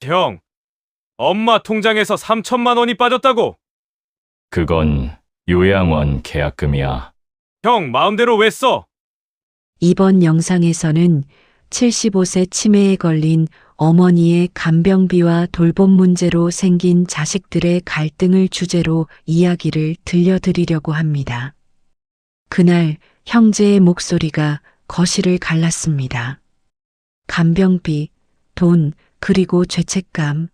형, 엄마 통장에서 3천만 원이 빠졌다고. 그건 요양원 계약금이야. 형, 마음대로 왜 써? 이번 영상에서는 75세 치매에 걸린 어머니의 간병비와 돌봄 문제로 생긴 자식들의 갈등을 주제로 이야기를 들려드리려고 합니다. 그날 형제의 목소리가 거실을 갈랐습니다. 간병비, 돈, 그리고 죄책감.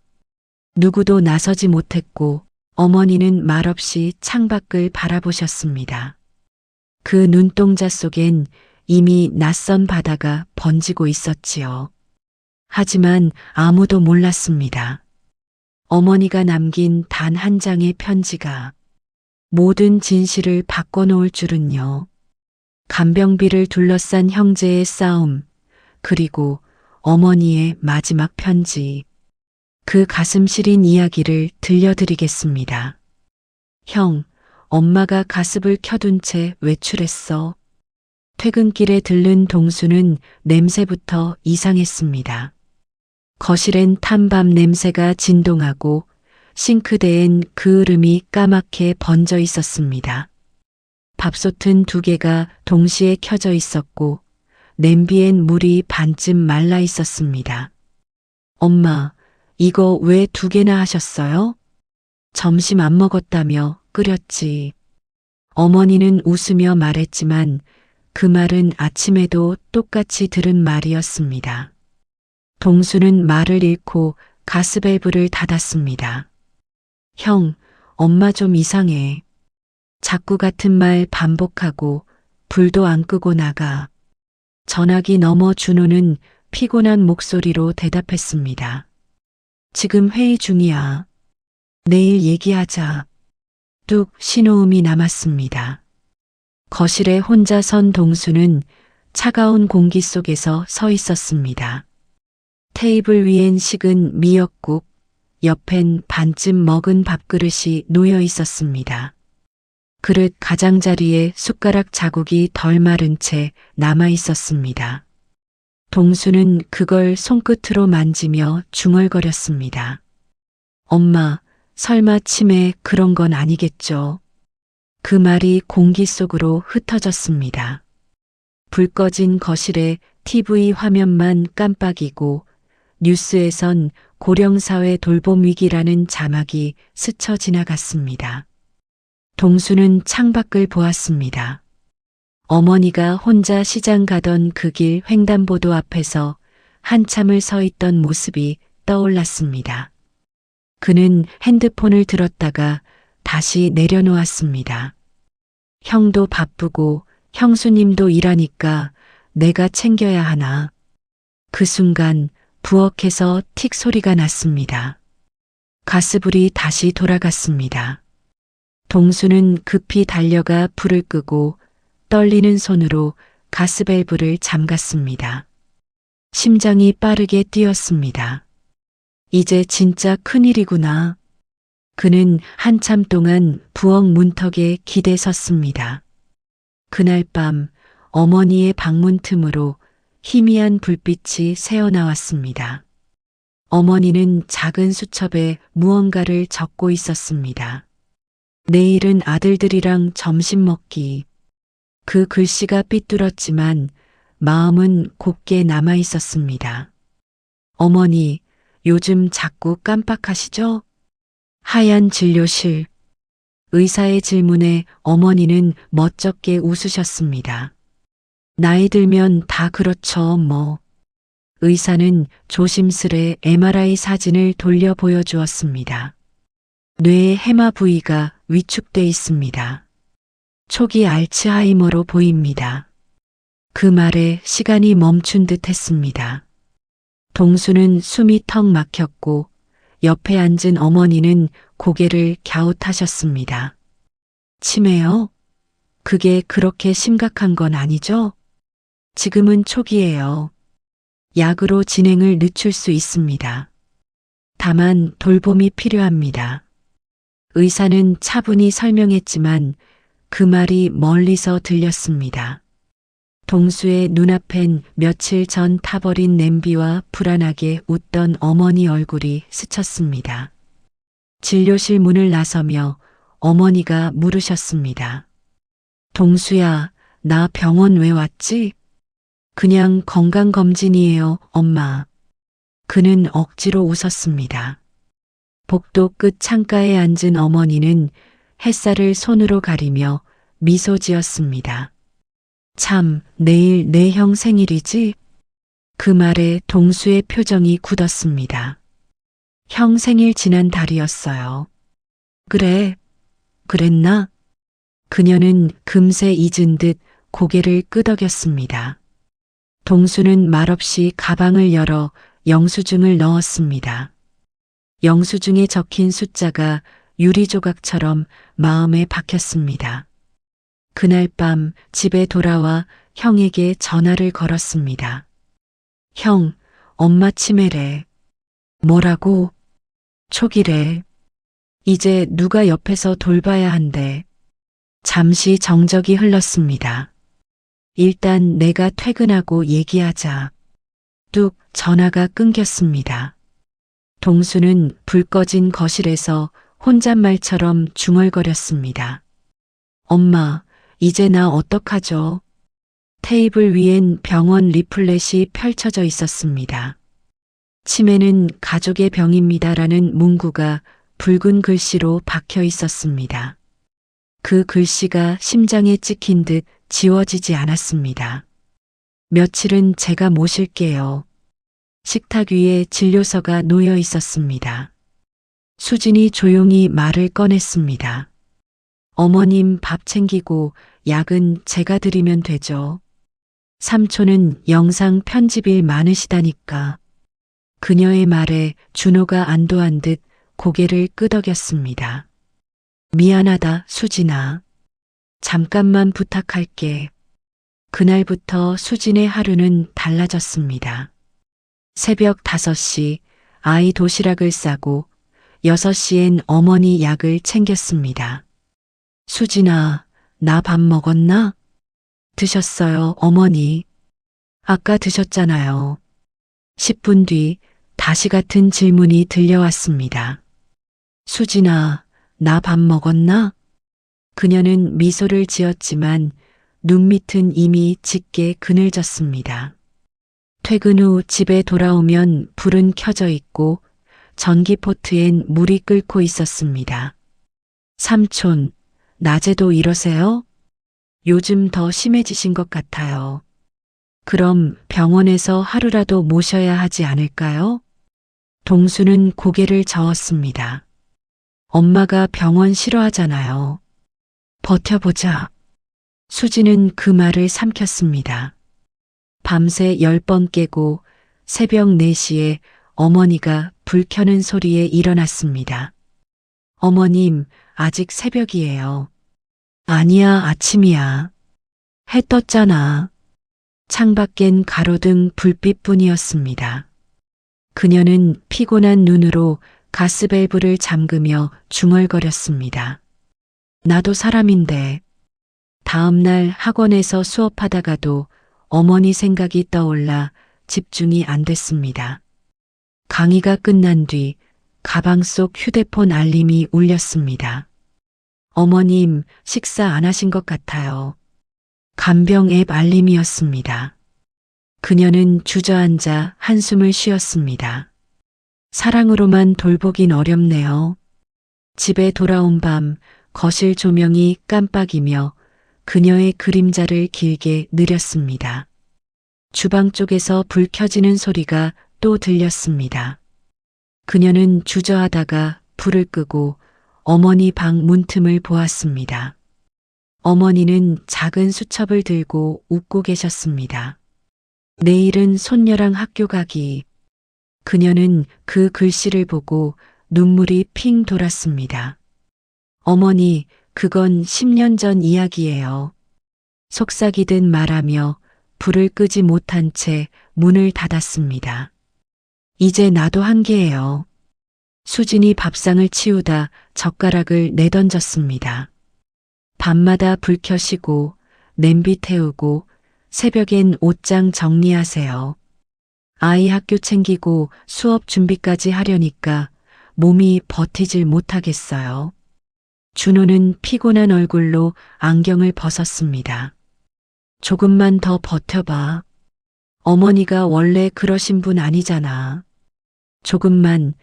누구도 나서지 못했고 어머니는 말없이 창밖을 바라보셨습니다. 그 눈동자 속엔 이미 낯선 바다가 번지고 있었지요. 하지만 아무도 몰랐습니다. 어머니가 남긴 단 한 장의 편지가 모든 진실을 바꿔놓을 줄은요. 간병비를 둘러싼 형제의 싸움, 그리고 어머니의 마지막 편지. 그 가슴 시린 이야기를 들려드리겠습니다. 형, 엄마가 가습을 켜둔 채 외출했어. 퇴근길에 들른 동수는 냄새부터 이상했습니다. 거실엔 탄밥 냄새가 진동하고 싱크대엔 그을음이 까맣게 번져 있었습니다. 밥솥은 2개가 동시에 켜져 있었고 냄비엔 물이 반쯤 말라 있었습니다. 엄마, 이거 왜 2개나 하셨어요? 점심 안 먹었다며 끓였지. 어머니는 웃으며 말했지만 그 말은 아침에도 똑같이 들은 말이었습니다. 동수는 말을 잃고 가스밸브를 닫았습니다. 형, 엄마 좀 이상해. 자꾸 같은 말 반복하고 불도 안 끄고 나가. 전화기 너머 준호는 피곤한 목소리로 대답했습니다. 지금 회의 중이야. 내일 얘기하자. 뚝 신호음이 남았습니다. 거실에 혼자 선 동수는 차가운 공기 속에서 서 있었습니다. 테이블 위엔 식은 미역국, 옆엔 반쯤 먹은 밥그릇이 놓여 있었습니다. 그릇 가장자리에 숟가락 자국이 덜 마른 채 남아 있었습니다. 동수는 그걸 손끝으로 만지며 중얼거렸습니다. 엄마, 설마 치매 그런 건 아니겠죠? 그 말이 공기 속으로 흩어졌습니다. 불 꺼진 거실에 TV 화면만 깜빡이고 뉴스에선 고령사회 돌봄 위기라는 자막이 스쳐 지나갔습니다. 동수는 창밖을 보았습니다. 어머니가 혼자 시장 가던 그 길 횡단보도 앞에서 한참을 서 있던 모습이 떠올랐습니다. 그는 핸드폰을 들었다가 다시 내려놓았습니다. 형도 바쁘고 형수님도 일하니까 내가 챙겨야 하나. 그 순간 부엌에서 틱 소리가 났습니다. 가스불이 다시 돌아갔습니다. 동수는 급히 달려가 불을 끄고 떨리는 손으로 가스밸브를 잠갔습니다. 심장이 빠르게 뛰었습니다. 이제 진짜 큰일이구나. 그는 한참 동안 부엌 문턱에 기대 섰습니다. 그날 밤 어머니의 방문 틈으로 희미한 불빛이 새어나왔습니다. 어머니는 작은 수첩에 무언가를 적고 있었습니다. 내일은 아들들이랑 점심 먹기. 그 글씨가 삐뚤었지만 마음은 곱게 남아 있었습니다. 어머니, 요즘 자꾸 깜빡하시죠? 하얀 진료실. 의사의 질문에 어머니는 멋쩍게 웃으셨습니다. 나이 들면 다 그렇죠, 뭐. 의사는 조심스레 MRI 사진을 돌려 보여주었습니다. 뇌의 해마 부위가 위축돼 있습니다. 초기 알츠하이머로 보입니다. 그 말에 시간이 멈춘 듯 했습니다. 동수는 숨이 턱 막혔고 옆에 앉은 어머니는 고개를 갸웃하셨습니다. 치매요? 그게 그렇게 심각한 건 아니죠? 지금은 초기예요. 약으로 진행을 늦출 수 있습니다. 다만 돌봄이 필요합니다. 의사는 차분히 설명했지만 그 말이 멀리서 들렸습니다. 동수의 눈앞엔 며칠 전 타버린 냄비와 불안하게 웃던 어머니 얼굴이 스쳤습니다. 진료실 문을 나서며 어머니가 물으셨습니다. 동수야, 나 병원 왜 왔지? 그냥 건강검진이에요, 엄마. 그는 억지로 웃었습니다. 복도 끝 창가에 앉은 어머니는 햇살을 손으로 가리며 미소 지었습니다. 참, 내일 내 형 생일이지? 그 말에 동수의 표정이 굳었습니다. 형 생일 지난 달이었어요. 그래, 그랬나? 그녀는 금세 잊은 듯 고개를 끄덕였습니다. 동수는 말없이 가방을 열어 영수증을 넣었습니다. 영수증에 적힌 숫자가 유리조각처럼 마음에 박혔습니다. 그날 밤 집에 돌아와 형에게 전화를 걸었습니다. 형, 엄마 치매래. 뭐라고? 초기래. 이제 누가 옆에서 돌봐야 한대. 잠시 정적이 흘렀습니다. 일단 내가 퇴근하고 얘기하자. 뚝 전화가 끊겼습니다. 동수는 불 꺼진 거실에서 혼잣말처럼 중얼거렸습니다. 엄마, 이제 나 어떡하죠? 테이블 위엔 병원 리플렛이 펼쳐져 있었습니다. 치매는 가족의 병입니다라는 문구가 붉은 글씨로 박혀 있었습니다. 그 글씨가 심장에 찍힌 듯 지워지지 않았습니다. 며칠은 제가 모실게요. 식탁 위에 진료서가 놓여 있었습니다. 수진이 조용히 말을 꺼냈습니다. 어머님 밥 챙기고 약은 제가 드리면 되죠. 삼촌은 영상 편집일 많으시다니까. 그녀의 말에 준호가 안도한 듯 고개를 끄덕였습니다. 미안하다, 수진아. 잠깐만 부탁할게. 그날부터 수진의 하루는 달라졌습니다. 새벽 5시 아이 도시락을 싸고 6시엔 어머니 약을 챙겼습니다. 수진아, 나 밥 먹었나? 드셨어요, 어머니. 아까 드셨잖아요. 10분 뒤 다시 같은 질문이 들려왔습니다. 수진아, 나 밥 먹었나? 그녀는 미소를 지었지만 눈밑은 이미 짙게 그늘졌습니다. 퇴근 후 집에 돌아오면 불은 켜져 있고 전기포트엔 물이 끓고 있었습니다. 삼촌, 낮에도 이러세요? 요즘 더 심해지신 것 같아요. 그럼 병원에서 하루라도 모셔야 하지 않을까요? 동수는 고개를 저었습니다. 엄마가 병원 싫어하잖아요. 버텨보자. 수지는 그 말을 삼켰습니다. 밤새 10번 깨고 새벽 4시에 어머니가 불 켜는 소리에 일어났습니다. 어머님, 아직 새벽이에요. 아니야, 아침이야. 해 떴잖아. 창밖엔 가로등 불빛뿐이었습니다. 그녀는 피곤한 눈으로 가스밸브를 잠그며 중얼거렸습니다. 나도 사람인데. 다음 날 학원에서 수업하다가도 어머니 생각이 떠올라 집중이 안 됐습니다. 강의가 끝난 뒤 가방 속 휴대폰 알림이 울렸습니다. 어머님, 식사 안 하신 것 같아요. 간병 앱 알림이었습니다. 그녀는 주저앉아 한숨을 쉬었습니다. 사랑으로만 돌보긴 어렵네요. 집에 돌아온 밤 거실 조명이 깜빡이며 그녀의 그림자를 길게 느렸습니다. 주방 쪽에서 불 켜지는 소리가 또 들렸습니다. 그녀는 주저하다가 불을 끄고 어머니 방 문틈을 보았습니다. 어머니는 작은 수첩을 들고 웃고 계셨습니다. 내일은 손녀랑 학교 가기. 그녀는 그 글씨를 보고 눈물이 핑 돌았습니다. 어머니, 그건 10년 전 이야기예요. 속삭이듯 말하며 불을 끄지 못한 채 문을 닫았습니다. 이제 나도 한계예요. 수진이 밥상을 치우다 젓가락을 내던졌습니다. 밤마다 불 켜시고 냄비 태우고 새벽엔 옷장 정리하세요. 아이 학교 챙기고 수업 준비까지 하려니까 몸이 버티질 못하겠어요. 준호는 피곤한 얼굴로 안경을 벗었습니다. 조금만 더 버텨봐. 어머니가 원래 그러신 분 아니잖아. 조금만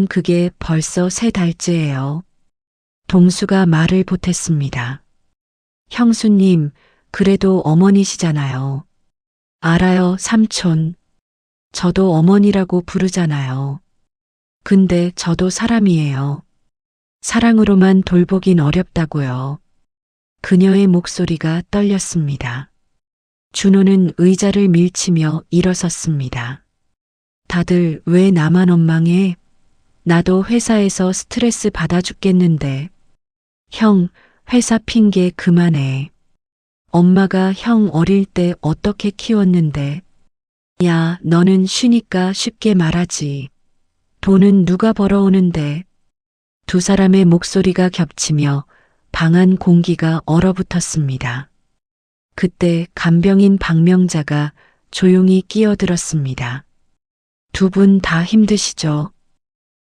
그게 벌써 3달째예요. 동수가 말을 보탰습니다. 형수님, 그래도 어머니시잖아요. 알아요, 삼촌. 저도 어머니라고 부르잖아요. 근데 저도 사람이에요. 사랑으로만 돌보긴 어렵다고요. 그녀의 목소리가 떨렸습니다. 준호는 의자를 밀치며 일어섰습니다. 다들 왜 나만 원망해? 나도 회사에서 스트레스 받아 죽겠는데. 형, 회사 핑계 그만해. 엄마가 형 어릴 때 어떻게 키웠는데. 야, 너는 쉬니까 쉽게 말하지. 돈은 누가 벌어오는데. 두 사람의 목소리가 겹치며 방 안 공기가 얼어붙었습니다. 그때 간병인 박명자가 조용히 끼어들었습니다. 두 분 다 힘드시죠?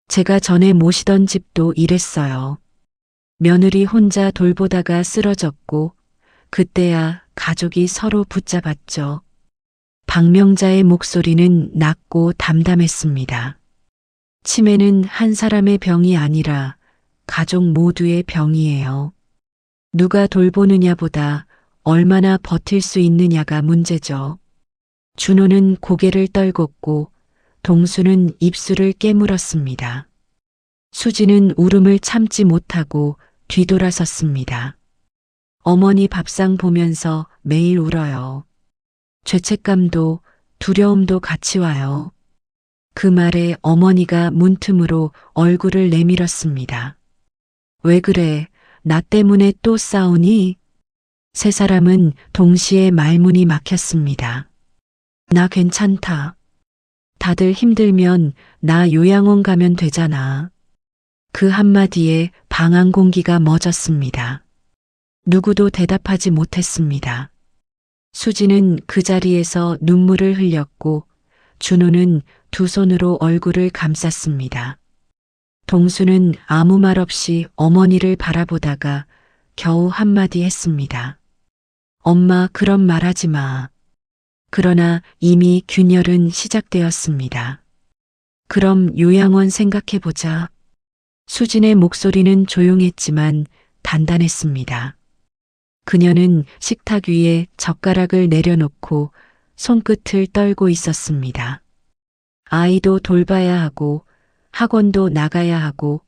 제가 전에 모시던 집도 이랬어요. 며느리 혼자 돌보다가 쓰러졌고 그때야 가족이 서로 붙잡았죠. 박명자의 목소리는 낮고 담담했습니다. 치매는 한 사람의 병이 아니라 가족 모두의 병이에요. 누가 돌보느냐보다 얼마나 버틸 수 있느냐가 문제죠. 준호는 고개를 떨궜고 동수는 입술을 깨물었습니다. 수지는 울음을 참지 못하고 뒤돌아섰습니다. 어머니 밥상 보면서 매일 울어요. 죄책감도 두려움도 같이 와요. 그 말에 어머니가 문틈으로 얼굴을 내밀었습니다. 왜 그래? 나 때문에 또 싸우니? 세 사람은 동시에 말문이 막혔습니다. 나 괜찮다. 다들 힘들면 나 요양원 가면 되잖아. 그 한마디에 방 안 공기가 멎었습니다. 누구도 대답하지 못했습니다. 수지는 그 자리에서 눈물을 흘렸고 준호는 두 손으로 얼굴을 감쌌습니다. 동수는 아무 말 없이 어머니를 바라보다가 겨우 한마디 했습니다. 엄마, 그런 말 하지 마. 그러나 이미 균열은 시작되었습니다. 그럼 요양원 생각해보자. 수진의 목소리는 조용했지만 단단했습니다. 그녀는 식탁 위에 젓가락을 내려놓고 손끝을 떨고 있었습니다. 아이도 돌봐야 하고 학원도 나가야 하고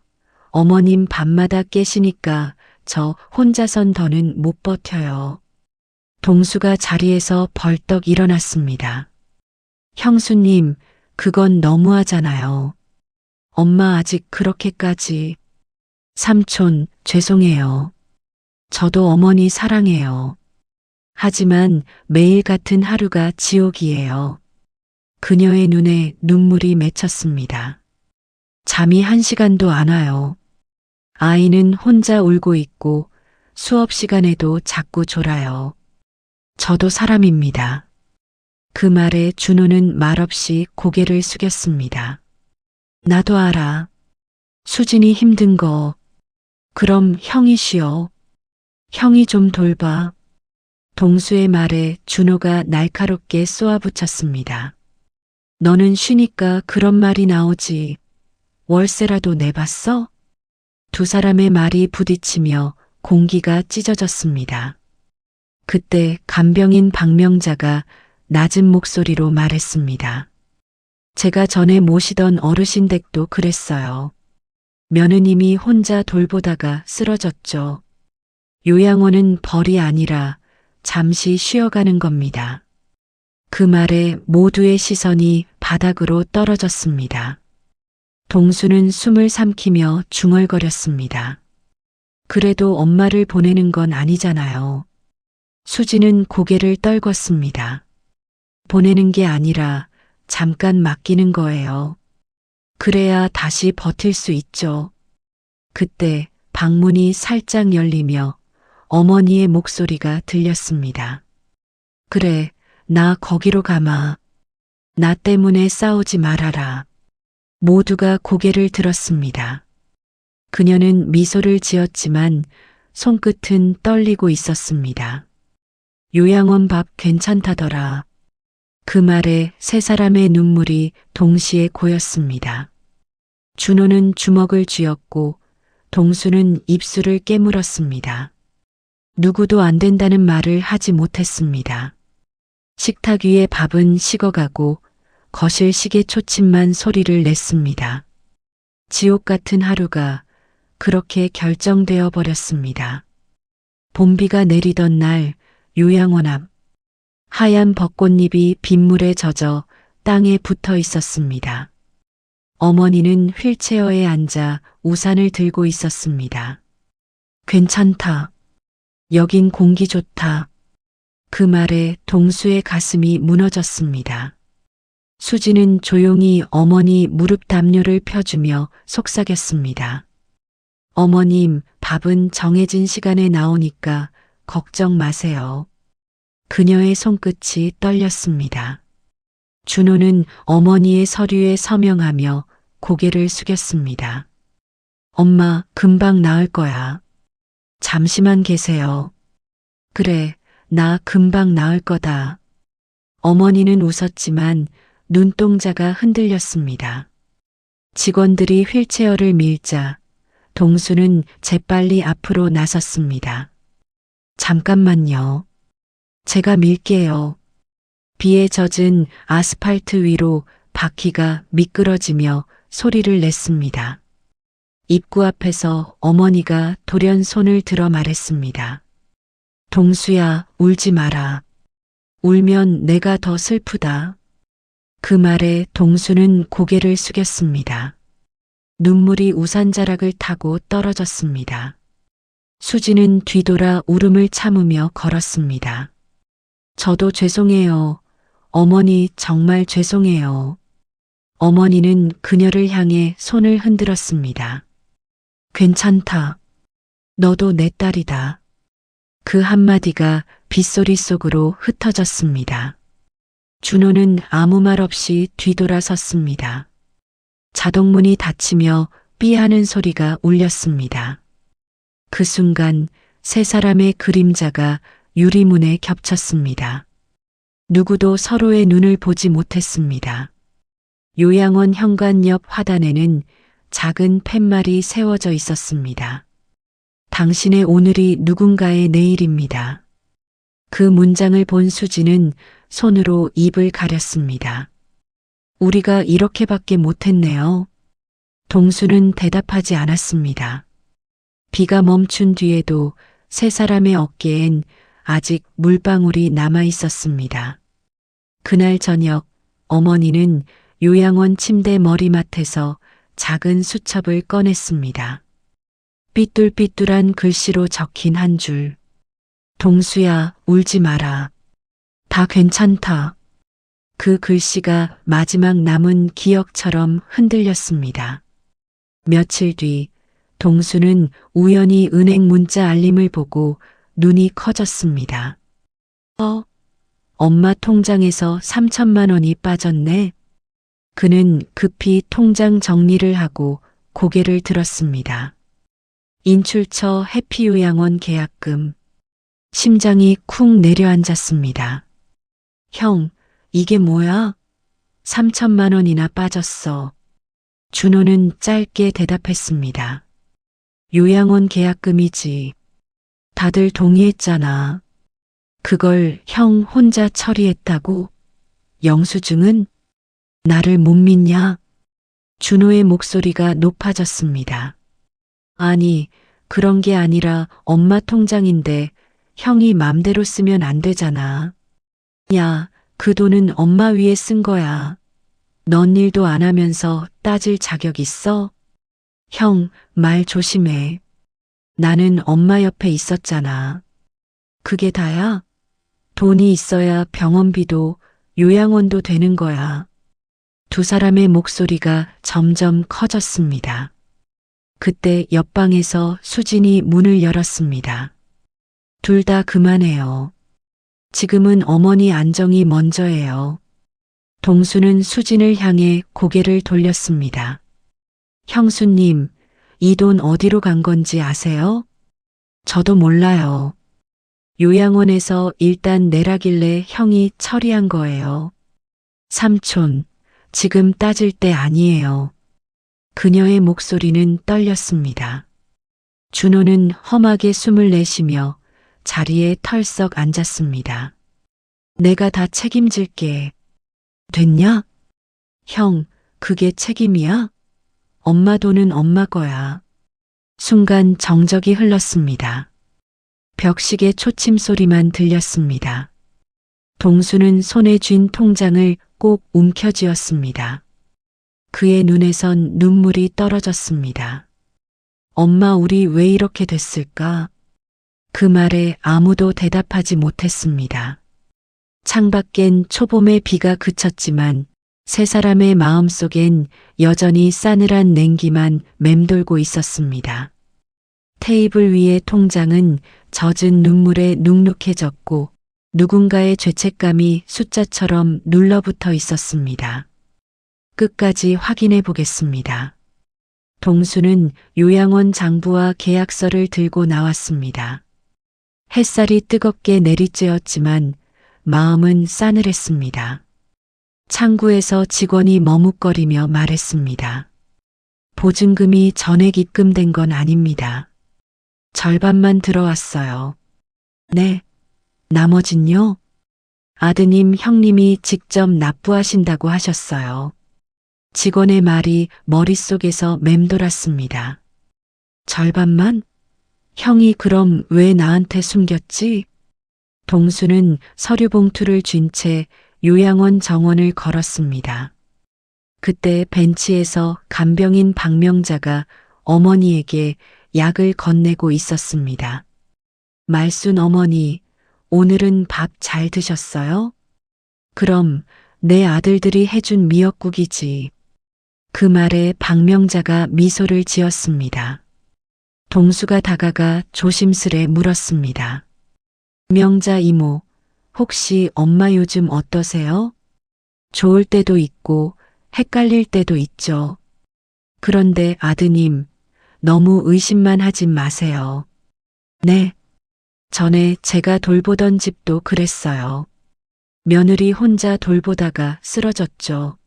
어머님 밤마다 깨시니까 저 혼자선 더는 못 버텨요. 동수가 자리에서 벌떡 일어났습니다. 형수님, 그건 너무하잖아요. 엄마 아직 그렇게까지. 삼촌, 죄송해요. 저도 어머니 사랑해요. 하지만 매일 같은 하루가 지옥이에요. 그녀의 눈에 눈물이 맺혔습니다. 잠이 1시간도 안 와요. 아이는 혼자 울고 있고 수업 시간에도 자꾸 졸아요. 저도 사람입니다. 그 말에 준호는 말없이 고개를 숙였습니다. 나도 알아. 수진이 힘든 거. 그럼 형이 쉬어. 형이 좀 돌봐. 동수의 말에 준호가 날카롭게 쏘아붙였습니다. 너는 쉬니까 그런 말이 나오지. 월세라도 내봤어? 두 사람의 말이 부딪히며 공기가 찢어졌습니다. 그때 간병인 박명자가 낮은 목소리로 말했습니다. 제가 전에 모시던 어르신 댁도 그랬어요. 며느님이 혼자 돌보다가 쓰러졌죠. 요양원은 벌이 아니라 잠시 쉬어가는 겁니다. 그 말에 모두의 시선이 바닥으로 떨어졌습니다. 동수는 숨을 삼키며 중얼거렸습니다. 그래도 엄마를 보내는 건 아니잖아요. 수지는 고개를 떨궜습니다. 보내는 게 아니라 잠깐 맡기는 거예요. 그래야 다시 버틸 수 있죠. 그때 방문이 살짝 열리며 어머니의 목소리가 들렸습니다. 그래, 나 거기로 가마. 나 때문에 싸우지 말아라. 모두가 고개를 들었습니다. 그녀는 미소를 지었지만 손끝은 떨리고 있었습니다. 요양원 밥 괜찮다더라. 그 말에 세 사람의 눈물이 동시에 고였습니다. 준호는 주먹을 쥐었고 동수는 입술을 깨물었습니다. 누구도 안 된다는 말을 하지 못했습니다. 식탁 위의 밥은 식어가고 거실 시계 초침만 소리를 냈습니다. 지옥 같은 하루가 그렇게 결정되어 버렸습니다. 봄비가 내리던 날 요양원 앞 하얀 벚꽃잎이 빗물에 젖어 땅에 붙어 있었습니다. 어머니는 휠체어에 앉아 우산을 들고 있었습니다. 괜찮다. 여긴 공기 좋다. 그 말에 동수의 가슴이 무너졌습니다. 수지는 조용히 어머니 무릎 담요를 펴주며 속삭였습니다. 어머님, 밥은 정해진 시간에 나오니까 걱정 마세요. 그녀의 손끝이 떨렸습니다. 준호는 어머니의 서류에 서명하며 고개를 숙였습니다. 엄마, 금방 나을 거야. 잠시만 계세요. 그래, 나 금방 나을 거다. 어머니는 웃었지만 눈동자가 흔들렸습니다. 직원들이 휠체어를 밀자 동수는 재빨리 앞으로 나섰습니다. 잠깐만요. 제가 밀게요. 비에 젖은 아스팔트 위로 바퀴가 미끄러지며 소리를 냈습니다. 입구 앞에서 어머니가 돌연 손을 들어 말했습니다. 동수야, 울지 마라. 울면 내가 더 슬프다. 그 말에 동수는 고개를 숙였습니다. 눈물이 우산자락을 타고 떨어졌습니다. 수지는 뒤돌아 울음을 참으며 걸었습니다. 저도 죄송해요. 어머니 정말 죄송해요. 어머니는 그녀를 향해 손을 흔들었습니다. 괜찮다. 너도 내 딸이다. 그 한마디가 빗소리 속으로 흩어졌습니다. 준호는 아무 말 없이 뒤돌아섰습니다. 자동문이 닫히며 삐하는 소리가 울렸습니다. 그 순간 세 사람의 그림자가 유리문에 겹쳤습니다. 누구도 서로의 눈을 보지 못했습니다. 요양원 현관 옆 화단에는 작은 팻말이 세워져 있었습니다. 당신의 오늘이 누군가의 내일입니다. 그 문장을 본 수지는 손으로 입을 가렸습니다. 우리가 이렇게밖에 못했네요. 동수는 대답하지 않았습니다. 비가 멈춘 뒤에도 세 사람의 어깨엔 아직 물방울이 남아 있었습니다. 그날 저녁 어머니는 요양원 침대 머리맡에서 작은 수첩을 꺼냈습니다. 삐뚤삐뚤한 글씨로 적힌 한 줄. 동수야, 울지 마라. 다 괜찮다. 그 글씨가 마지막 남은 기억처럼 흔들렸습니다. 며칠 뒤 동수는 우연히 은행 문자 알림을 보고 눈이 커졌습니다. 엄마 통장에서 3천만 원이 빠졌네. 그는 급히 통장 정리를 하고 고개를 들었습니다. 인출처 해피요양원 계약금. 심장이 쿵 내려앉았습니다. 형, 이게 뭐야? 3천만 원이나 빠졌어. 준호는 짧게 대답했습니다. 요양원 계약금이지. 다들 동의했잖아. 그걸 형 혼자 처리했다고? 영수증은? 나를 못 믿냐? 준호의 목소리가 높아졌습니다. 아니, 그런 게 아니라 엄마 통장인데 형이 맘대로 쓰면 안 되잖아. 야, 그 돈은 엄마 위에 쓴 거야. 넌 일도 안 하면서 따질 자격 있어? 형, 말 조심해. 나는 엄마 옆에 있었잖아. 그게 다야? 돈이 있어야 병원비도 요양원도 되는 거야. 두 사람의 목소리가 점점 커졌습니다. 그때 옆방에서 수진이 문을 열었습니다. 둘 다 그만해요. 지금은 어머니 안정이 먼저예요. 동수는 수진을 향해 고개를 돌렸습니다. 형수님, 이 돈 어디로 간 건지 아세요? 저도 몰라요. 요양원에서 일단 내라길래 형이 처리한 거예요. 삼촌, 지금 따질 때 아니에요. 그녀의 목소리는 떨렸습니다. 준호는 험하게 숨을 내쉬며 자리에 털썩 앉았습니다. 내가 다 책임질게. 됐냐? 형, 그게 책임이야? 엄마 돈은 엄마 거야. 순간 정적이 흘렀습니다. 벽시계 초침 소리만 들렸습니다. 동수는 손에 쥔 통장을 꼭 움켜쥐었습니다. 그의 눈에선 눈물이 떨어졌습니다. 엄마, 우리 왜 이렇게 됐을까? 그 말에 아무도 대답하지 못했습니다. 창밖엔 초봄의 비가 그쳤지만 세 사람의 마음속엔 여전히 싸늘한 냉기만 맴돌고 있었습니다. 테이블 위의 통장은 젖은 눈물에 눅눅해졌고 누군가의 죄책감이 숫자처럼 눌러붙어 있었습니다. 끝까지 확인해 보겠습니다. 동수는 요양원 장부와 계약서를 들고 나왔습니다. 햇살이 뜨겁게 내리쬐었지만 마음은 싸늘했습니다. 창구에서 직원이 머뭇거리며 말했습니다. 보증금이 전액 입금된 건 아닙니다. 절반만 들어왔어요. 네, 나머진요? 아드님, 형님이 직접 납부하신다고 하셨어요. 직원의 말이 머릿속에서 맴돌았습니다. 절반만? 형이 그럼 왜 나한테 숨겼지? 동수는 서류 봉투를 쥔 채 요양원 정원을 걸었습니다. 그때 벤치에서 간병인 박명자가 어머니에게 약을 건네고 있었습니다. 말순 어머니, 오늘은 밥 잘 드셨어요? 그럼 내 아들들이 해준 미역국이지. 그 말에 박명자가 미소를 지었습니다. 동수가 다가가 조심스레 물었습니다. 명자 이모, 혹시 엄마 요즘 어떠세요? 좋을 때도 있고 헷갈릴 때도 있죠. 그런데 아드님, 너무 의심만 하지 마세요. 네. 전에 제가 돌보던 집도 그랬어요. 며느리 혼자 돌보다가 쓰러졌죠.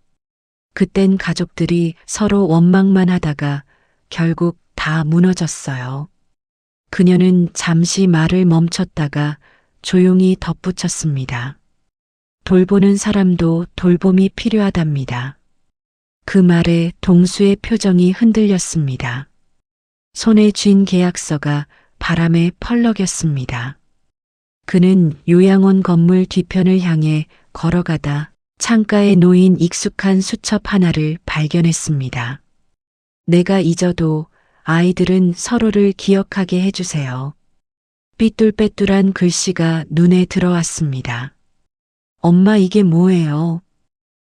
그땐 가족들이 서로 원망만 하다가 결국 다 무너졌어요. 그녀는 잠시 말을 멈췄다가 조용히 덧붙였습니다. 돌보는 사람도 돌봄이 필요하답니다. 그 말에 동수의 표정이 흔들렸습니다. 손에 쥔 계약서가 바람에 펄럭였습니다. 그는 요양원 건물 뒤편을 향해 걸어가다 창가에 놓인 익숙한 수첩 하나를 발견했습니다. 내가 잊어도 아이들은 서로를 기억하게 해주세요. 삐뚤빼뚤한 글씨가 눈에 들어왔습니다. 엄마, 이게 뭐예요?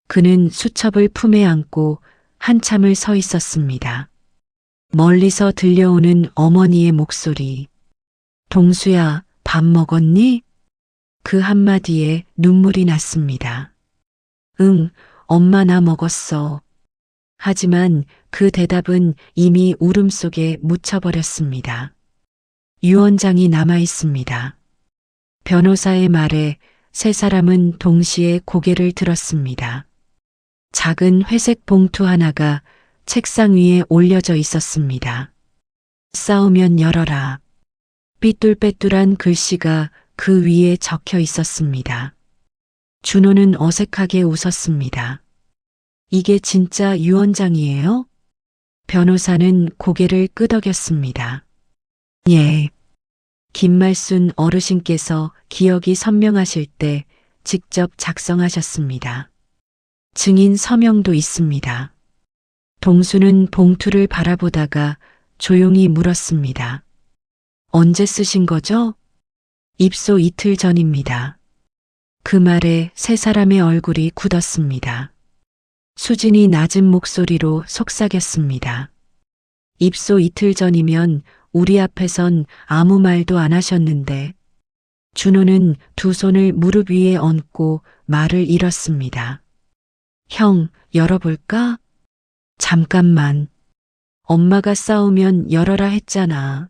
그는 수첩을 품에 안고 한참을 서 있었습니다. 멀리서 들려오는 어머니의 목소리. 동수야, 밥 먹었니? 그 한마디에 눈물이 났습니다. 응, 엄마 나 먹었어. 하지만 그 대답은 이미 울음 속에 묻혀버렸습니다. 유언장이 남아 있습니다. 변호사의 말에 세 사람은 동시에 고개를 들었습니다. 작은 회색 봉투 하나가 책상 위에 올려져 있었습니다. 싸우면 열어라. 삐뚤빼뚤한 글씨가 그 위에 적혀 있었습니다. 준호는 어색하게 웃었습니다. 이게 진짜 유언장이에요? 변호사는 고개를 끄덕였습니다. 예. 김말순 어르신께서 기억이 선명하실 때 직접 작성하셨습니다. 증인 서명도 있습니다. 동수는 봉투를 바라보다가 조용히 물었습니다. 언제 쓰신 거죠? 입소 이틀 전입니다. 그 말에 세 사람의 얼굴이 굳었습니다. 수진이 낮은 목소리로 속삭였습니다. 입소 이틀 전이면 우리 앞에선 아무 말도 안 하셨는데 준호는 두 손을 무릎 위에 얹고 말을 잃었습니다. 형, 열어볼까? 잠깐만. 엄마가 싸우면 열어라 했잖아.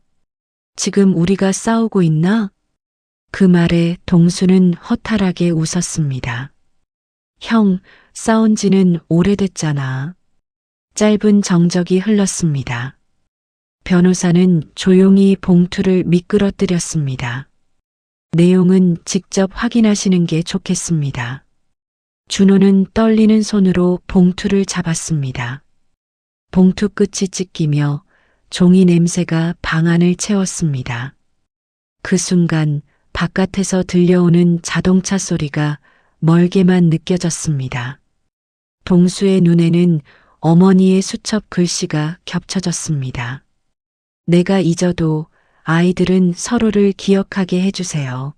지금 우리가 싸우고 있나? 그 말에 동수는 허탈하게 웃었습니다. 형, 싸운 지는 오래됐잖아. 짧은 정적이 흘렀습니다. 변호사는 조용히 봉투를 미끄러뜨렸습니다. 내용은 직접 확인하시는 게 좋겠습니다. 준호는 떨리는 손으로 봉투를 잡았습니다. 봉투 끝이 찢기며 종이 냄새가 방 안을 채웠습니다. 그 순간 바깥에서 들려오는 자동차 소리가 멀게만 느껴졌습니다. 동수의 눈에는 어머니의 수첩 글씨가 겹쳐졌습니다. 내가 잊어도 아이들은 서로를 기억하게 해주세요.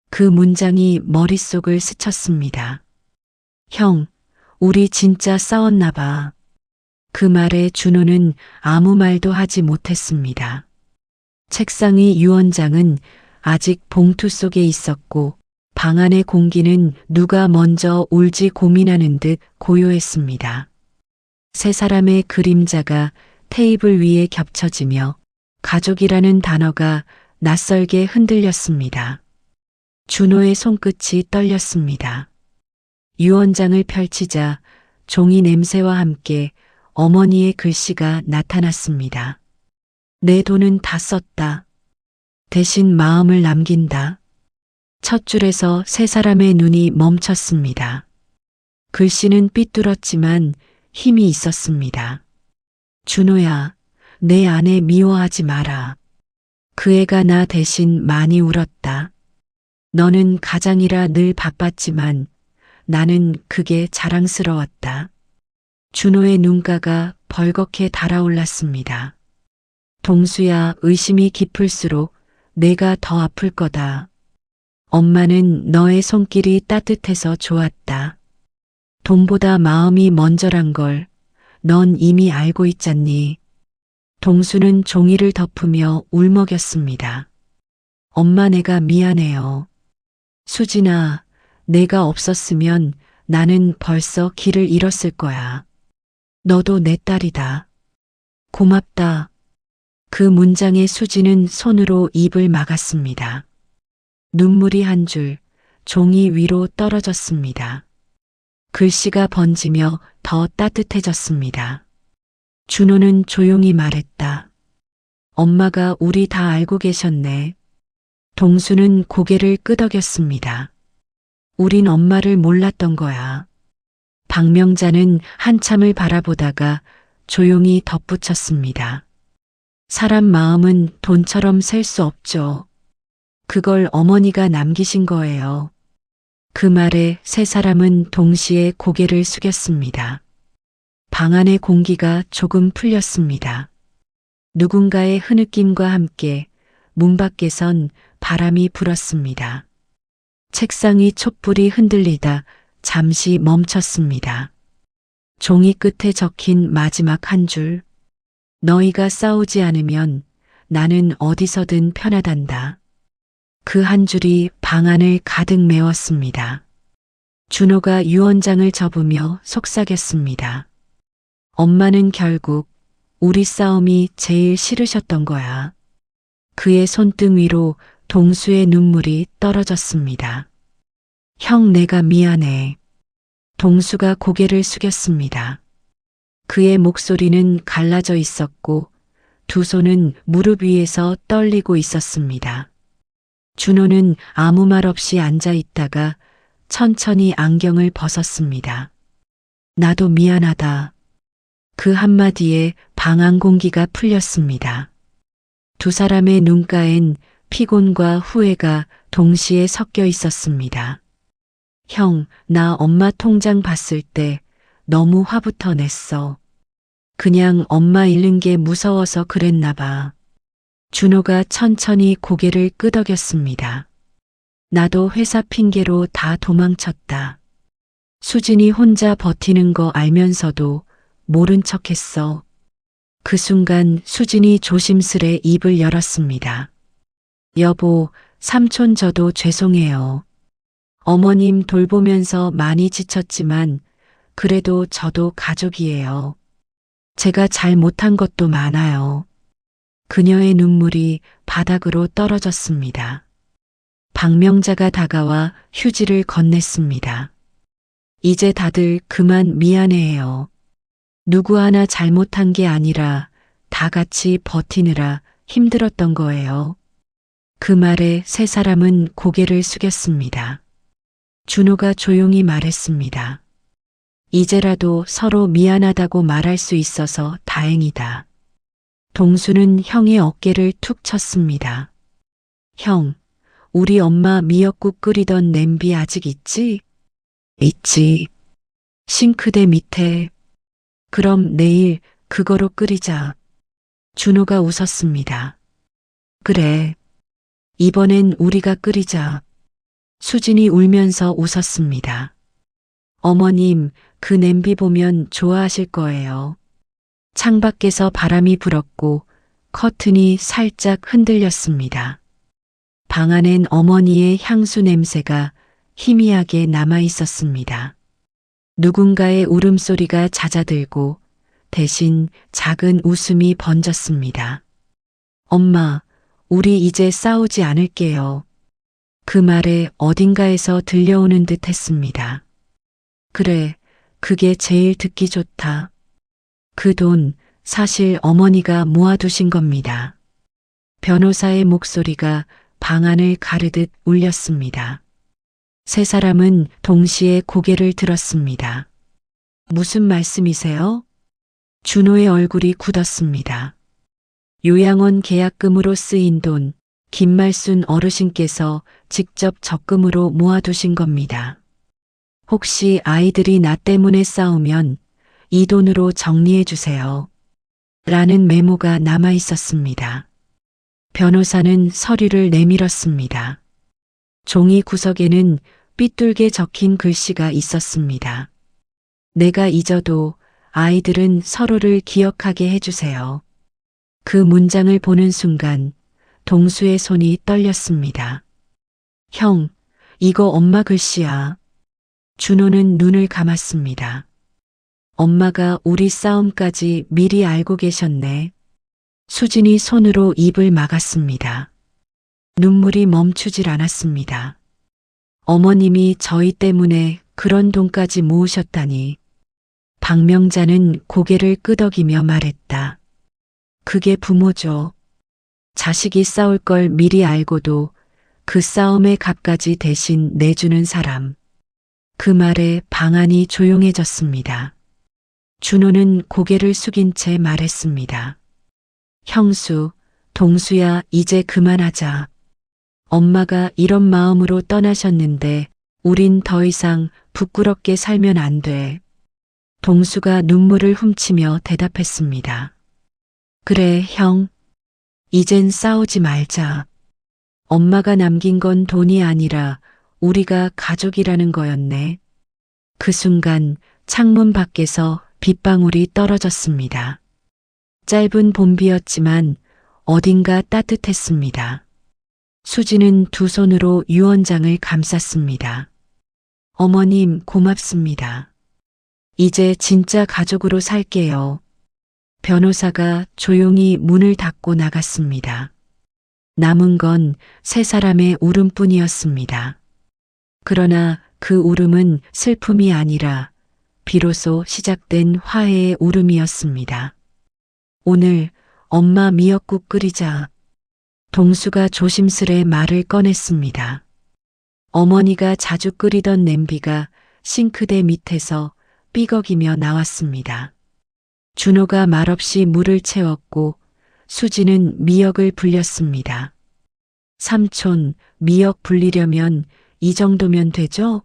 그 문장이 머릿속을 스쳤습니다. 형, 우리 진짜 싸웠나 봐. 그 말에 준호는 아무 말도 하지 못했습니다. 책상의 유언장은 아직 봉투 속에 있었고 방 안의 공기는 누가 먼저 울지 고민하는 듯 고요했습니다. 세 사람의 그림자가 테이블 위에 겹쳐지며 가족이라는 단어가 낯설게 흔들렸습니다. 준호의 손끝이 떨렸습니다. 유언장을 펼치자 종이 냄새와 함께 어머니의 글씨가 나타났습니다. 내 돈은 다 썼다. 대신 마음을 남긴다. 첫 줄에서 세 사람의 눈이 멈췄습니다. 글씨는 삐뚤었지만 힘이 있었습니다. 준호야, 내 아내 미워하지 마라. 그 애가 나 대신 많이 울었다. 너는 가장이라 늘 바빴지만 나는 그게 자랑스러웠다. 준호의 눈가가 벌겋게 달아올랐습니다. 동수야, 의심이 깊을수록 내가 더 아플 거다. 엄마는 너의 손길이 따뜻해서 좋았다. 돈보다 마음이 먼저란 걸 넌 이미 알고 있잖니. 동수는 종이를 덮으며 울먹였습니다. 엄마, 내가 미안해요. 수진아, 내가 없었으면 나는 벌써 길을 잃었을 거야. 너도 내 딸이다. 고맙다. 그 문장에 수지는 손으로 입을 막았습니다. 눈물이 한 줄 종이 위로 떨어졌습니다. 글씨가 번지며 더 따뜻해졌습니다. 준호는 조용히 말했다. 엄마가 우리 다 알고 계셨네. 동수는 고개를 끄덕였습니다. 우린 엄마를 몰랐던 거야. 박명자는 한참을 바라보다가 조용히 덧붙였습니다. 사람 마음은 돈처럼 셀 수 없죠. 그걸 어머니가 남기신 거예요. 그 말에 세 사람은 동시에 고개를 숙였습니다. 방 안의 공기가 조금 풀렸습니다. 누군가의 흐느낌과 함께 문 밖에선 바람이 불었습니다. 책상이 촛불이 흔들리다 잠시 멈췄습니다. 종이 끝에 적힌 마지막 한 줄. 너희가 싸우지 않으면 나는 어디서든 편하단다. 그 한 줄이 방 안을 가득 메웠습니다. 준호가 유언장을 접으며 속삭였습니다. 엄마는 결국 우리 싸움이 제일 싫으셨던 거야. 그의 손등 위로 동수의 눈물이 떨어졌습니다. 형, 내가 미안해. 동수가 고개를 숙였습니다. 그의 목소리는 갈라져 있었고 두 손은 무릎 위에서 떨리고 있었습니다. 준호는 아무 말 없이 앉아 있다가 천천히 안경을 벗었습니다. 나도 미안하다. 그 한마디에 방 안 공기가 풀렸습니다. 두 사람의 눈가엔 피곤과 후회가 동시에 섞여 있었습니다. 형, 나 엄마 통장 봤을 때 너무 화부터 냈어. 그냥 엄마 잃는 게 무서워서 그랬나 봐. 준호가 천천히 고개를 끄덕였습니다. 나도 회사 핑계로 다 도망쳤다. 수진이 혼자 버티는 거 알면서도 모른 척했어. 그 순간 수진이 조심스레 입을 열었습니다. 여보, 삼촌 저도 죄송해요. 어머님 돌보면서 많이 지쳤지만 그래도 저도 가족이에요. 제가 잘 못한 것도 많아요. 그녀의 눈물이 바닥으로 떨어졌습니다. 박명자가 다가와 휴지를 건넸습니다. 이제 다들 그만 미안해해요. 누구 하나 잘못한 게 아니라 다 같이 버티느라 힘들었던 거예요. 그 말에 세 사람은 고개를 숙였습니다. 준호가 조용히 말했습니다. 이제라도 서로 미안하다고 말할 수 있어서 다행이다. 동수는 형의 어깨를 툭 쳤습니다. 형, 우리 엄마 미역국 끓이던 냄비 아직 있지? 있지. 싱크대 밑에. 그럼 내일 그거로 끓이자. 준호가 웃었습니다. 그래. 이번엔 우리가 끓이자. 수진이 울면서 웃었습니다. 어머님, 그 냄비 보면 좋아하실 거예요. 창밖에서 바람이 불었고 커튼이 살짝 흔들렸습니다. 방 안엔 어머니의 향수 냄새가 희미하게 남아 있었습니다. 누군가의 울음소리가 잦아들고 대신 작은 웃음이 번졌습니다. 엄마, 우리 이제 싸우지 않을게요. 그 말에 어딘가에서 들려오는 듯 했습니다. 그래, 그게 제일 듣기 좋다. 그 돈 사실 어머니가 모아두신 겁니다. 변호사의 목소리가 방 안을 가르듯 울렸습니다. 세 사람은 동시에 고개를 들었습니다. 무슨 말씀이세요? 준호의 얼굴이 굳었습니다. 요양원 계약금으로 쓰인 돈, 김말순 어르신께서 직접 적금으로 모아두신 겁니다. 혹시 아이들이 나 때문에 싸우면 이 돈으로 정리해 주세요. 라는 메모가 남아 있었습니다. 변호사는 서류를 내밀었습니다. 종이 구석에는 삐뚤게 적힌 글씨가 있었습니다. 내가 잊어도 아이들은 서로를 기억하게 해주세요. 그 문장을 보는 순간 동수의 손이 떨렸습니다. 형, 이거 엄마 글씨야. 준호는 눈을 감았습니다. 엄마가 우리 싸움까지 미리 알고 계셨네. 수진이 손으로 입을 막았습니다. 눈물이 멈추질 않았습니다. 어머님이 저희 때문에 그런 돈까지 모으셨다니. 박명자는 고개를 끄덕이며 말했다. 그게 부모죠. 자식이 싸울 걸 미리 알고도 그 싸움의 값까지 대신 내주는 사람. 그 말에 방 안이 조용해졌습니다. 준호는 고개를 숙인 채 말했습니다. 형수, 동수야, 이제 그만하자. 엄마가 이런 마음으로 떠나셨는데 우린 더 이상 부끄럽게 살면 안 돼. 동수가 눈물을 훔치며 대답했습니다. 그래, 형. 이젠 싸우지 말자. 엄마가 남긴 건 돈이 아니라 우리가 가족이라는 거였네. 그 순간 창문 밖에서 빗방울이 떨어졌습니다. 짧은 봄비였지만 어딘가 따뜻했습니다. 수지는 두 손으로 유언장을 감쌌습니다. 어머님 고맙습니다. 이제 진짜 가족으로 살게요. 변호사가 조용히 문을 닫고 나갔습니다. 남은 건 세 사람의 울음뿐이었습니다. 그러나 그 울음은 슬픔이 아니라 비로소 시작된 화해의 울음이었습니다. 오늘 엄마 미역국 끓이자. 동수가 조심스레 말을 꺼냈습니다. 어머니가 자주 끓이던 냄비가 싱크대 밑에서 삐걱이며 나왔습니다. 준호가 말없이 물을 채웠고 수지는 미역을 불렸습니다. 삼촌, 미역 불리려면 이 정도면 되죠?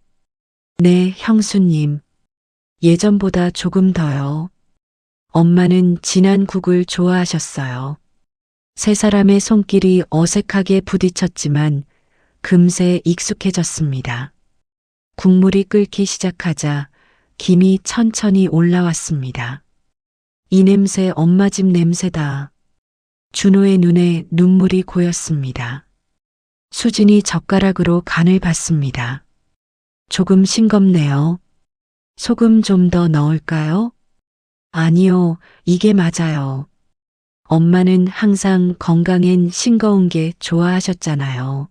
네, 형수님. 예전보다 조금 더요. 엄마는 진한 국을 좋아하셨어요. 세 사람의 손길이 어색하게 부딪혔지만 금세 익숙해졌습니다. 국물이 끓기 시작하자 김이 천천히 올라왔습니다. 이 냄새 엄마 집 냄새다. 준호의 눈에 눈물이 고였습니다. 수진이 젓가락으로 간을 봤습니다. 조금 싱겁네요. 소금 좀 더 넣을까요? 아니요, 이게 맞아요. 엄마는 항상 건강엔 싱거운 게 좋아하셨잖아요.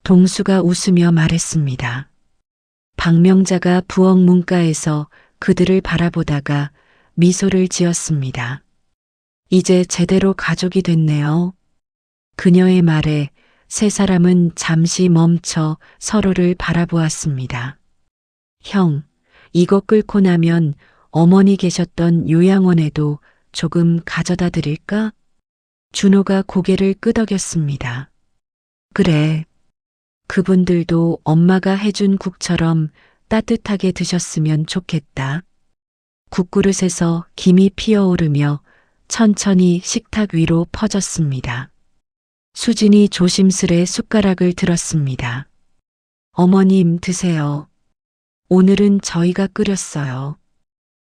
동수가 웃으며 말했습니다. 박명자가 부엌 문가에서 그들을 바라보다가 미소를 지었습니다. 이제 제대로 가족이 됐네요. 그녀의 말에 세 사람은 잠시 멈춰 서로를 바라보았습니다. 형, 이거 끓고 나면 어머니 계셨던 요양원에도 조금 가져다 드릴까? 준호가 고개를 끄덕였습니다. 그래. 그분들도 엄마가 해준 국처럼 따뜻하게 드셨으면 좋겠다. 국그릇에서 김이 피어오르며 천천히 식탁 위로 퍼졌습니다. 수진이 조심스레 숟가락을 들었습니다. 어머님 드세요. 오늘은 저희가 끓였어요.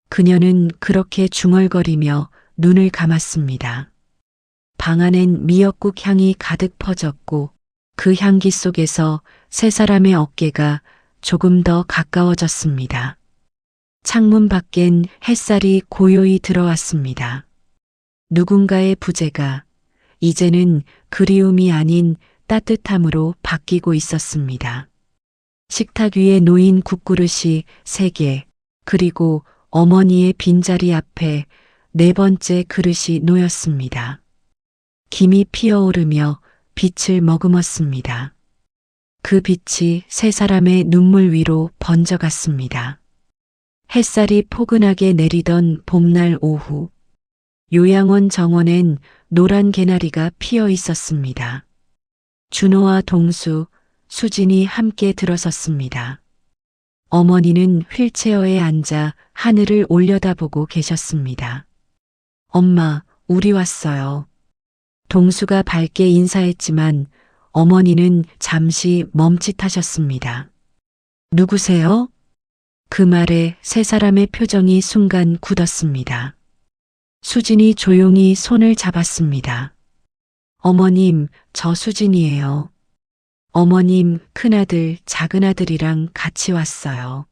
그녀는 그렇게 중얼거리며 눈을 감았습니다. 방 안엔 미역국 향이 가득 퍼졌고 그 향기 속에서 세 사람의 어깨가 조금 더 가까워졌습니다. 창문 밖엔 햇살이 고요히 들어왔습니다. 누군가의 부재가 이제는 그리움이 아닌 따뜻함으로 바뀌고 있었습니다. 식탁 위에 놓인 국그릇이 3개, 그리고 어머니의 빈자리 앞에 4번째 그릇이 놓였습니다. 김이 피어오르며 빛을 머금었습니다. 그 빛이 세 사람의 눈물 위로 번져갔습니다. 햇살이 포근하게 내리던 봄날 오후, 요양원 정원엔 노란 개나리가 피어 있었습니다. 준호와 동수, 수진이 함께 들어섰습니다. 어머니는 휠체어에 앉아 하늘을 올려다보고 계셨습니다. 엄마, 우리 왔어요. 동수가 밝게 인사했지만 어머니는 잠시 멈칫하셨습니다. 누구세요? 그 말에 세 사람의 표정이 순간 굳었습니다. 수진이 조용히 손을 잡았습니다. 어머님, 저 수진이에요. 어머님, 큰아들, 작은아들이랑 같이 왔어요.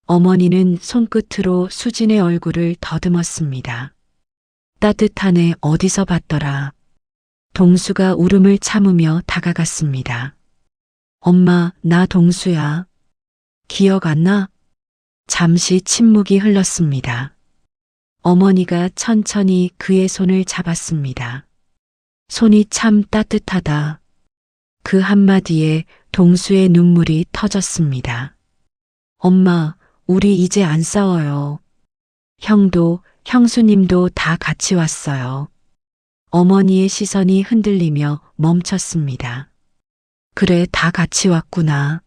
어머니는 손끝으로 수진의 얼굴을 더듬었습니다. 따뜻하네, 어디서 봤더라. 동수가 울음을 참으며 다가갔습니다. 엄마, 나 동수야. 기억 안 나? 잠시 침묵이 흘렀습니다. 어머니가 천천히 그의 손을 잡았습니다. 손이 참 따뜻하다. 그 한마디에 동수의 눈물이 터졌습니다. 엄마, 우리 이제 안 싸워요. 형도, 형수님도 다 같이 왔어요. 어머니의 시선이 흔들리며 멈췄습니다. 그래, 다 같이 왔구나.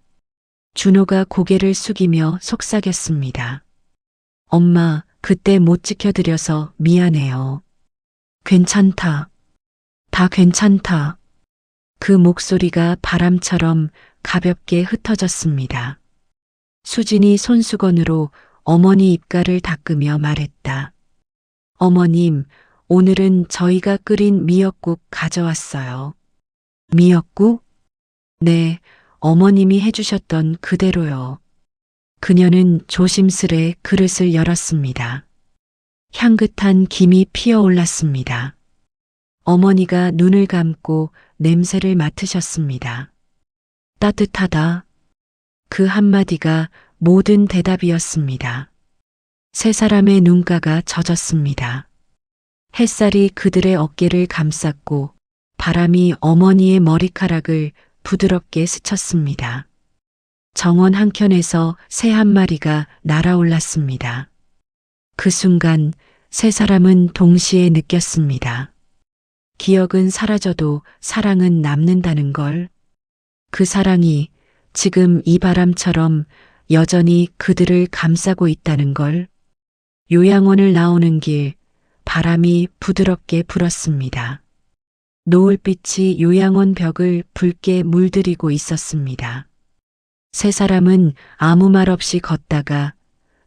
준호가 고개를 숙이며 속삭였습니다. 엄마, 그때 못 지켜드려서 미안해요. 괜찮다. 다 괜찮다. 그 목소리가 바람처럼 가볍게 흩어졌습니다. 수진이 손수건으로 어머니 입가를 닦으며 말했다. 어머님, 오늘은 저희가 끓인 미역국 가져왔어요. 미역국? 네, 어머님이 해주셨던 그대로요. 그녀는 조심스레 그릇을 열었습니다. 향긋한 김이 피어올랐습니다. 어머니가 눈을 감고 냄새를 맡으셨습니다. 따뜻하다. 그 한마디가 모든 대답이었습니다. 세 사람의 눈가가 젖었습니다. 햇살이 그들의 어깨를 감쌌고 바람이 어머니의 머리카락을 부드럽게 스쳤습니다. 정원 한켠에서 새 한 마리가 날아올랐습니다. 그 순간 세 사람은 동시에 느꼈습니다. 기억은 사라져도 사랑은 남는다는 걸. 그 사랑이 지금 이 바람처럼 여전히 그들을 감싸고 있다는 걸. 요양원을 나오는 길, 바람이 부드럽게 불었습니다. 노을빛이 요양원 벽을 붉게 물들이고 있었습니다. 세 사람은 아무 말 없이 걷다가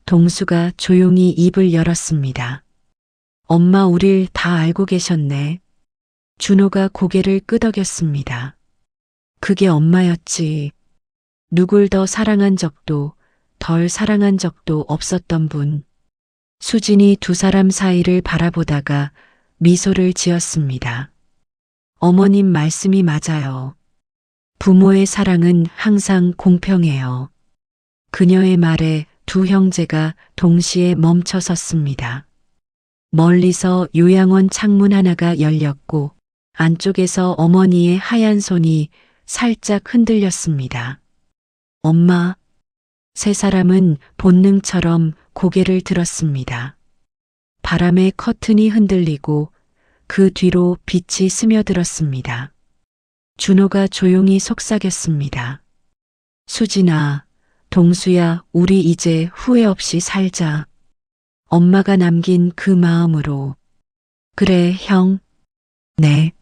동수가 조용히 입을 열었습니다. 엄마, 우릴 다 알고 계셨네. 준호가 고개를 끄덕였습니다. 그게 엄마였지. 누굴 더 사랑한 적도 덜 사랑한 적도 없었던 분. 수진이 두 사람 사이를 바라보다가 미소를 지었습니다. 어머님 말씀이 맞아요. 부모의 사랑은 항상 공평해요. 그녀의 말에 두 형제가 동시에 멈춰 섰습니다. 멀리서 요양원 창문 하나가 열렸고 안쪽에서 어머니의 하얀 손이 살짝 흔들렸습니다. 엄마. 세 사람은 본능처럼 고개를 들었습니다. 바람에 커튼이 흔들리고 그 뒤로 빛이 스며들었습니다. 준호가 조용히 속삭였습니다. 수진아, 동수야, 우리 이제 후회 없이 살자. 엄마가 남긴 그 마음으로. 그래, 형. 네.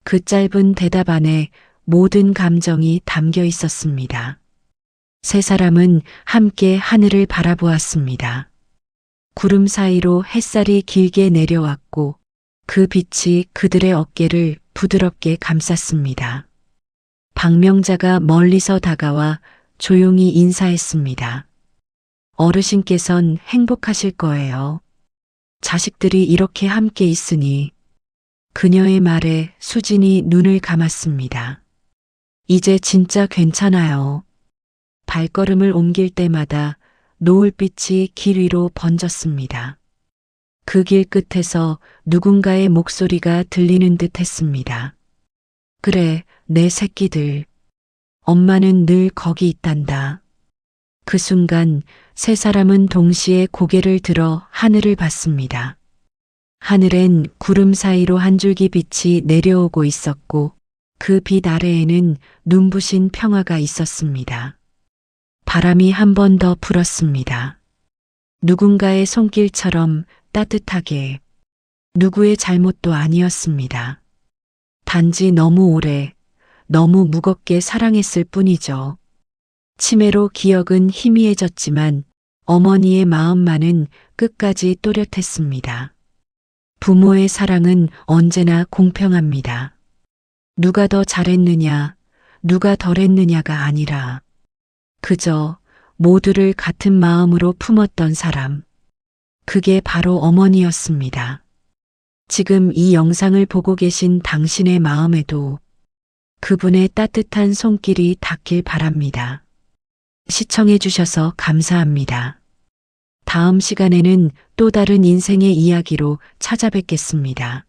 그 짧은 대답 안에 모든 감정이 담겨 있었습니다. 세 사람은 함께 하늘을 바라보았습니다. 구름 사이로 햇살이 길게 내려왔고 그 빛이 그들의 어깨를 부드럽게 감쌌습니다. 박명자가 멀리서 다가와 조용히 인사했습니다. 어르신께선 행복하실 거예요. 자식들이 이렇게 함께 있으니. 그녀의 말에 수진이 눈을 감았습니다. 이제 진짜 괜찮아요. 발걸음을 옮길 때마다 노을빛이 길 위로 번졌습니다. 그 길 끝에서 누군가의 목소리가 들리는 듯 했습니다. 그래, 내 새끼들. 엄마는 늘 거기 있단다. 그 순간 세 사람은 동시에 고개를 들어 하늘을 봤습니다. 하늘엔 구름 사이로 한 줄기 빛이 내려오고 있었고 그 빛 아래에는 눈부신 평화가 있었습니다. 바람이 한 번 더 불었습니다. 누군가의 손길처럼 따뜻하게. 누구의 잘못도 아니었습니다. 단지 너무 오래, 너무 무겁게 사랑했을 뿐이죠. 치매로 기억은 희미해졌지만 어머니의 마음만은 끝까지 또렷했습니다. 부모의 사랑은 언제나 공평합니다. 누가 더 잘했느냐, 누가 덜했느냐가 아니라 그저 모두를 같은 마음으로 품었던 사람. 그게 바로 어머니였습니다. 지금 이 영상을 보고 계신 당신의 마음에도 그분의 따뜻한 손길이 닿길 바랍니다. 시청해 주셔서 감사합니다. 다음 시간에는 또 다른 인생의 이야기로 찾아뵙겠습니다.